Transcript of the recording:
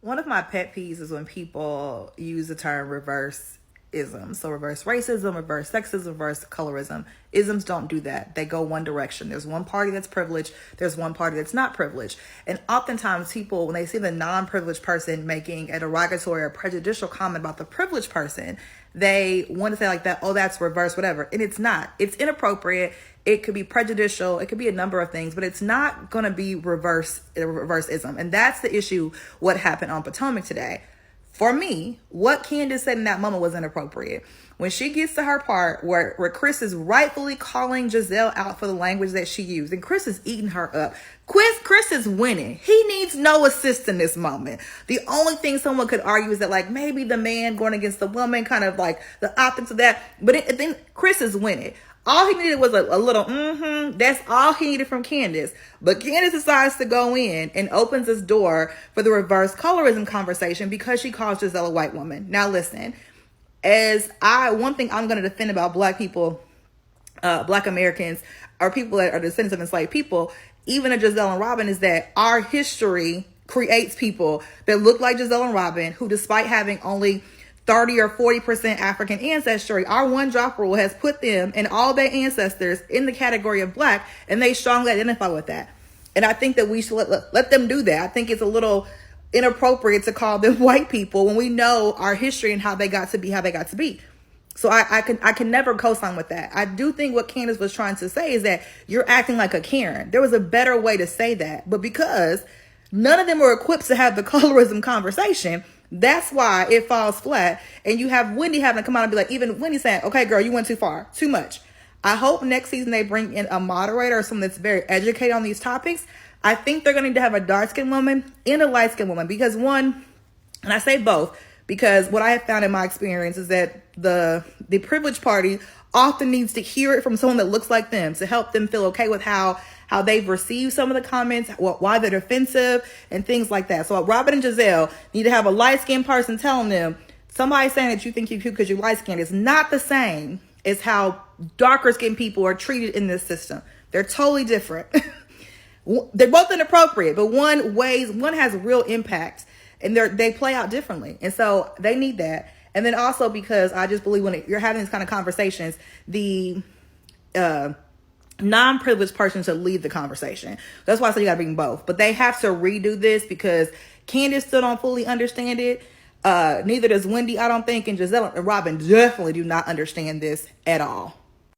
One of my pet peeves is when people use the term reverse isms. So reverse racism, reverse sexism, reverse colorism. Isms don't do that. They go one direction. There's one party that's privileged. There's one party that's not privileged. And oftentimes people, when they see the non-privileged person making a derogatory or prejudicial comment about the privileged person, they want to say like that, oh, that's reverse whatever. And it's not. It's inappropriate. It could be prejudicial. It could be a number of things, but it's not going to be reverse-ism. And that's the issue, what happened on Potomac today. For me, what Candace said in that moment was inappropriate. When she gets to her part where Chris is rightfully calling Giselle out for the language that she used, and Chris is eating her up. Chris is winning. He needs no assist in this moment. The only thing someone could argue is that like maybe the man going against the woman, kind of like the optics of that. But then Chris is winning. All he needed was a little, that's all he needed from Candace. But Candace decides to go in and opens this door for the reverse colorism conversation because she calls Giselle a white woman. Now listen, one thing I'm going to defend about black people, black Americans, or people that are descendants of enslaved people, even a Giselle and Robin, is that our history creates people that look like Giselle and Robin, who despite having only 30 or 40% African ancestry, our one drop rule has put them and all their ancestors in the category of black, and they strongly identify with that. And I think that we should let them do that. I think it's a little inappropriate to call them white people when we know our history and how they got to be. So I can never co-sign with that. I do think what Candace was trying to say is that you're acting like a Karen. There was a better way to say that, but because none of them were equipped to have the colorism conversation, that's why it falls flat. And you have Wendy having to come out and be like, even Wendy saying, okay, girl, you went too far, too much. I hope next season they bring in a moderator or someone that's very educated on these topics. I think they're going to need to have a dark-skinned woman and a light-skinned woman, because one, and I say both, because what I have found in my experience is that the privileged party often needs to hear it from someone that looks like them to help them feel okay with how they've received some of the comments, why they're defensive, and things like that. So Robin and Giselle need to have a light-skinned person telling them, somebody saying that you think you cute because you're light-skinned is not the same as how darker-skinned people are treated in this system. They're totally different. They're both inappropriate, but one has real impact, and they play out differently. And so they need that. And then also because I just believe when you're having these kind of conversations, the non-privileged person should lead the conversation. That's why I say you gotta bring both. But they have to redo this because Candace still don't fully understand it. Neither does Wendy, I don't think, and Giselle and Robin definitely do not understand this at all.